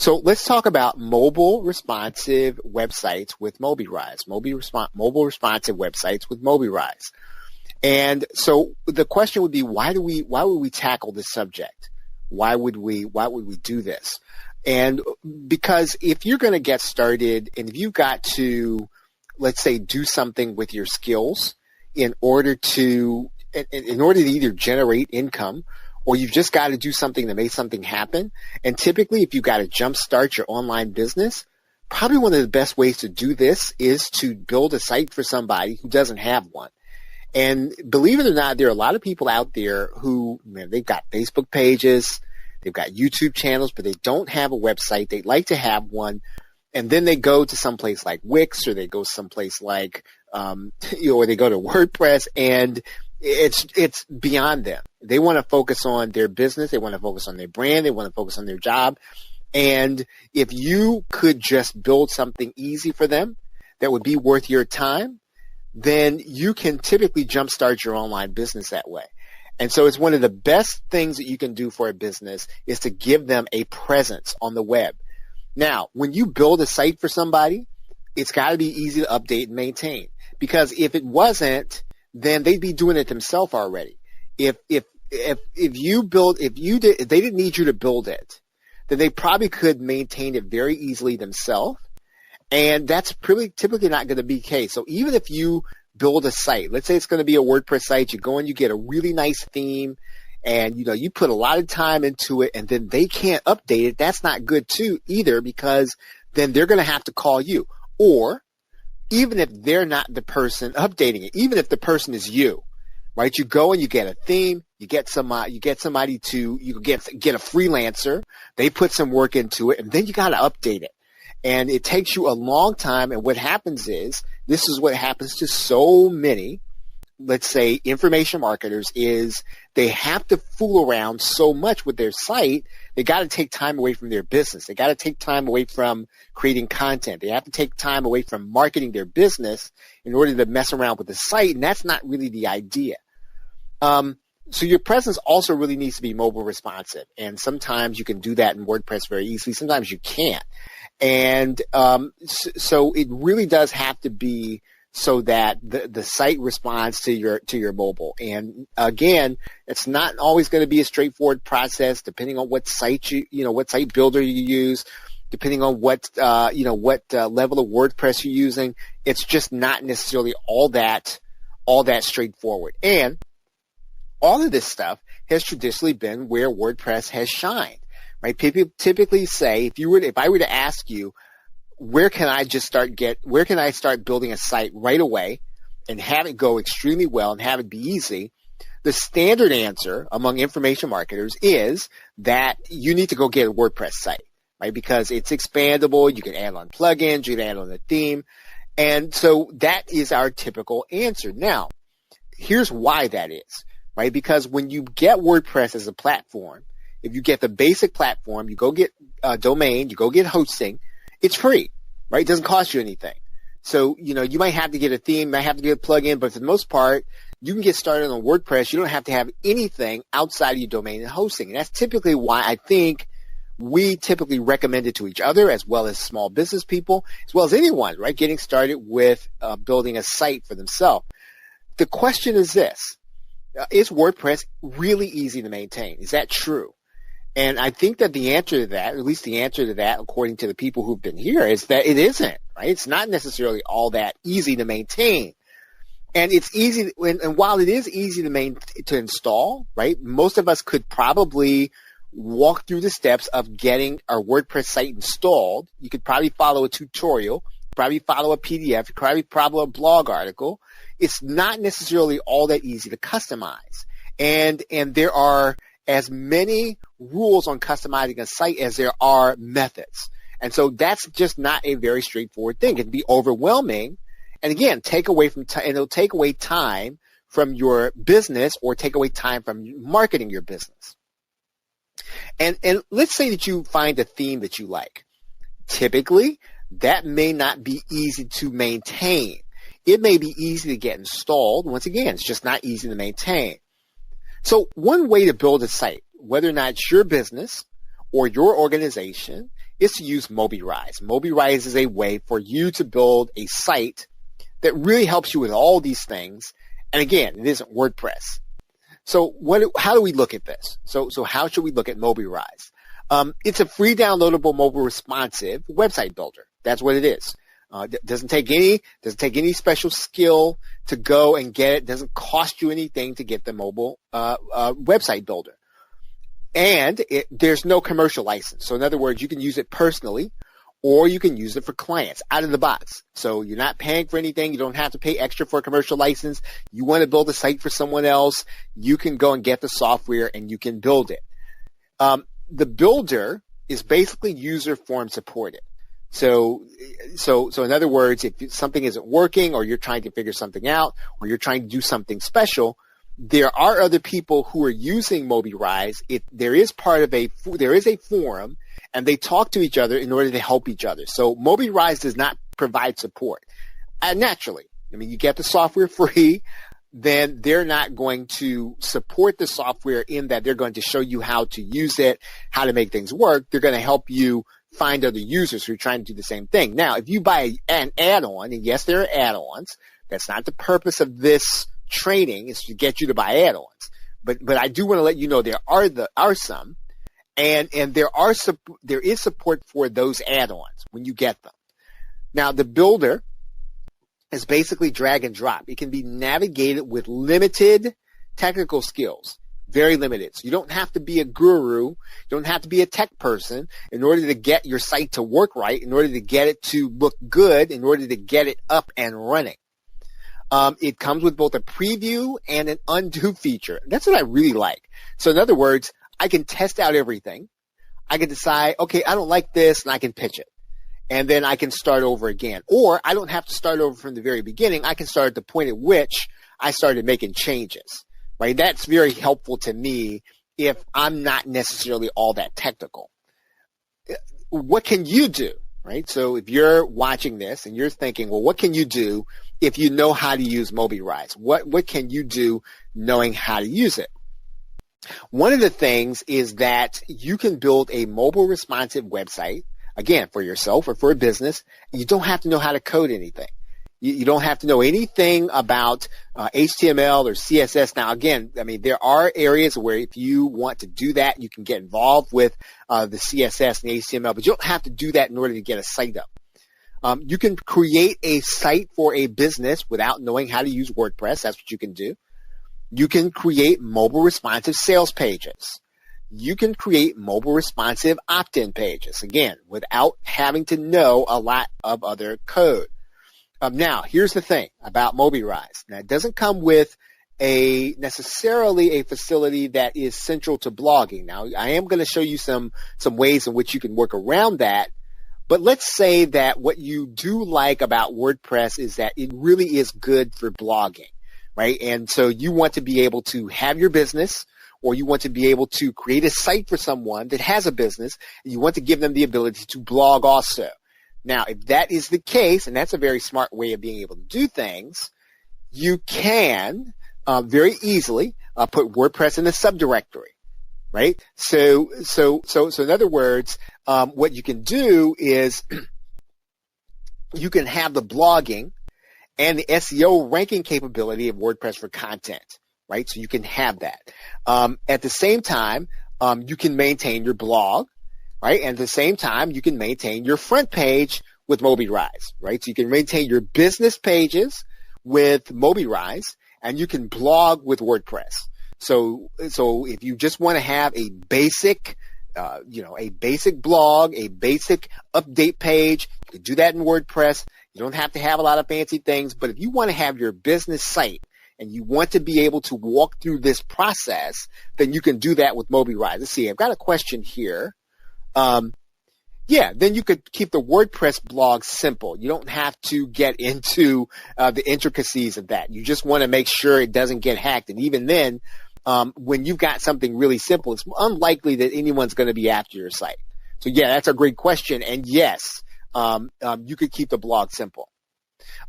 So let's talk about mobile responsive websites with Mobirise, mobile responsive websites with Mobirise. And so the question would be, why would we tackle this subject? Why would we do this? And because if you're going to get started and if you've got to, let's say, do something with your skills in order to either generate income, or you've just got to do something to make something happen. And typically, if you've got to jumpstart your online business, probably one of the best ways to do this is to build a site for somebody who doesn't have one. And believe it or not, there are a lot of people out there who, they've got Facebook pages, they've got YouTube channels, but they don't have a website. They'd like to have one. And then they go to someplace like Wix, or they go someplace like, or they go to WordPress, and it's beyond them. They want to focus on their business. They want to focus on their brand. They want to focus on their job. And if you could just build something easy for them that would be worth your time, then you can typically jumpstart your online business that way. And so it's one of the best things that you can do for a business is to give them a presence on the web. Now, when you build a site for somebody, it's got to be easy to update and maintain, because if it wasn't, then they'd be doing it themselves already. If they didn't need you to build it, then they probably could maintain it very easily themselves. And that's typically not going to be the case. So even if you build a site, let's say it's going to be a WordPress site, you go and you get a really nice theme, and you put a lot of time into it, and then they can't update it. That's not good too either, because then they're going to have to call you. Or even if they're not the person updating it, even if the person is you, right? You go and you get a theme, you get somebody to, you get a freelancer, they put some work into it, and then you got to update it. And it takes you a long time. And what happens is, this is what happens to so many, let's say, information marketers, is they have to fool around so much with their site. They got to take time away from their business. They got to take time away from creating content. They have to take time away from marketing their business in order to mess around with the site. And that's not really the idea. So your presence also really needs to be mobile responsive. And sometimes you can do that in WordPress very easily. Sometimes you can't. And so it really does have to be so that the site responds to your mobile. And again, it's not always going to be a straightforward process, depending on what site what site builder you use, depending on what level of WordPress you're using. It's just not necessarily all that straightforward. And all of this stuff has traditionally been where WordPress has shined. Right? People typically say, if I were to ask you, where can I start building a site right away and have it go extremely well and have it be easy? The standard answer among information marketers is that you need to go get a WordPress site, right? Because it's expandable. You can add on plugins, you can add on a theme. And so that is our typical answer. Now, here's why that is, right? Because when you get WordPress as a platform, if you get the basic platform, you go get a domain, you go get hosting, it's free, right? It doesn't cost you anything. So, you might have to get a theme, might have to get a plugin, but for the most part, you can get started on WordPress. You don't have to have anything outside of your domain and hosting. And that's typically why I think we typically recommend it to each other, as well as small business people, as well as anyone, right? Getting started with building a site for themselves. The question is this: is WordPress really easy to maintain? Is that true? And I think that the answer to that, or at least the answer to that, according to the people who've been here, is that it isn't, right? It's not necessarily all that easy to maintain. And it's easy, and while it is easy to install, right, most of us could probably walk through the steps of getting our WordPress site installed. You could probably follow a tutorial, probably follow a PDF, probably follow a blog article. It's not necessarily all that easy to customize. And there are as many rules on customizing a site as there are methods. And so that's just not a very straightforward thing. It can be overwhelming. And again, it'll take away time from your business, or take away time from marketing your business. And let's say that you find a theme that you like. Typically, that may not be easy to maintain. It may be easy to get installed. Once again, it's just not easy to maintain. So one way to build a site, whether or not it's your business or your organization, is to use Mobirise. Mobirise is a way for you to build a site that really helps you with all these things. And again, it isn't WordPress. So how do we look at this? So how should we look at Mobirise? It's a free downloadable mobile responsive website builder. That's what it is. Doesn't take any special skill to go and get it. Doesn't cost you anything to get the mobile website builder. And there's no commercial license. So in other words, you can use it personally, or you can use it for clients out of the box. So you're not paying for anything. You don't have to pay extra for a commercial license. You want to build a site for someone else, you can go and get the software and you can build it. The builder is basically user form supported. So in other words, if something isn't working, or you're trying to figure something out, or you're trying to do something special, there are other people who are using Mobirise. There is a forum, and they talk to each other in order to help each other. So Mobirise does not provide support. Naturally, I mean, you get the software free, then they're not going to support the software in that they're going to show you how to use it, how to make things work. They're going to help you find other users who are trying to do the same thing. Now, if you buy an add-on, and yes, there are add-ons, that's not the purpose of this training, is to get you to buy add-ons. But I do want to let you know there are some, and there is support for those add-ons when you get them. Now, the builder is basically drag and drop. It can be navigated with limited technical skills, very limited. So you don't have to be a guru, you don't have to be a tech person in order to get your site to work right, in order to get it to look good, in order to get it up and running. It comes with both a preview and an undo feature. That's what I really like. So in other words, I can test out everything. I can decide, okay, I don't like this, and I can pitch it. And then I can start over again. Or I don't have to start over from the very beginning. I can start at the point at which I started making changes. Right? That's very helpful to me if I'm not necessarily all that technical. What can you do? Right? So if you're watching this and you're thinking, well, what can you do if you know how to use Mobirise? What can you do knowing how to use it? One of the things is that you can build a mobile responsive website, again, for yourself or for a business. You don't have to know how to code anything. You don't have to know anything about HTML or CSS. Now, again, I mean, there are areas where if you want to do that, you can get involved with the CSS and the HTML, but you don't have to do that in order to get a site up. You can create a site for a business without knowing how to use WordPress. That's what you can do. You can create mobile responsive sales pages. You can create mobile responsive opt-in pages, again, without having to know a lot of other code. Now, here's the thing about Mobirise. Now, it doesn't come with necessarily a facility that is central to blogging. Now, I am going to show you some ways in which you can work around that. But let's say that what you do like about WordPress is that it really is good for blogging, right? And so you want to be able to have your business, or you want to be able to create a site for someone that has a business, and you want to give them the ability to blog also. Now, if that is the case, and that's a very smart way of being able to do things, you can very easily put WordPress in a subdirectory, right? So in other words, what you can do is you can have the blogging and the SEO ranking capability of WordPress for content, right? So you can have that. At the same time, you can maintain your blog, right? And at the same time, you can maintain your front page with Mobirise, right? So you can maintain your business pages with Mobirise, and you can blog with WordPress. So if you just want to have a basic, a basic blog, a basic update page, you can do that in WordPress. You don't have to have a lot of fancy things, but if you want to have your business site and you want to be able to walk through this process, then you can do that with Mobirise. Let's see, I've got a question here. Then you could keep the WordPress blog simple. You don't have to get into the intricacies of that. You just want to make sure it doesn't get hacked. And even then, when you've got something really simple, it's unlikely that anyone's going to be after your site. So yeah, that's a great question. And yes, you could keep the blog simple.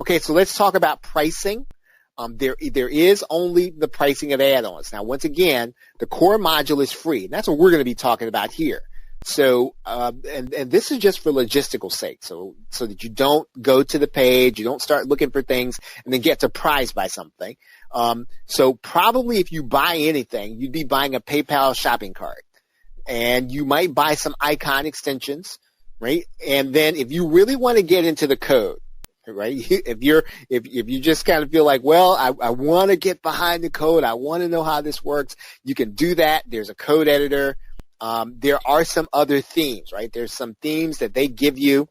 Okay, so let's talk about pricing. There is only the pricing of add-ons. Now, once again, the core module is free. And that's what we're going to be talking about here. So, and this is just for logistical sake. So that you don't go to the page, you don't start looking for things and then get surprised by something. So probably if you buy anything, you'd be buying a PayPal shopping cart, and you might buy some icon extensions, right? And then if you really want to get into the code, right? If you just kind of feel like, well, I want to get behind the code, I want to know how this works, you can do that. There's a code editor. There are some other themes, right? There's some themes that they give you,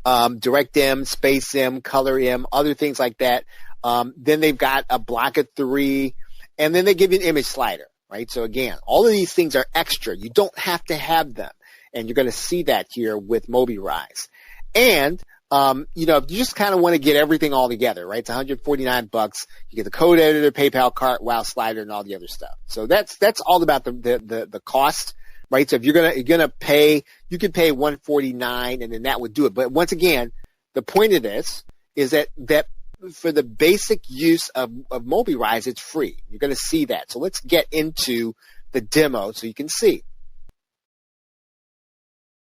DirectM, SpaceM, ColorM, other things like that. Then they've got a block of 3, and then they give you an image slider, right? So again, all of these things are extra. You don't have to have them, and you're going to see that here with Mobirise. And if you just kind of want to get everything all together, right? It's $149. You get the code editor, PayPal cart, wow slider, and all the other stuff. So that's all about the cost, right? So if you're gonna pay, you could pay $149, and then that would do it. But once again, the point of this is that for the basic use of Mobirise, it's free. You're going to see that. So let's get into the demo so you can see.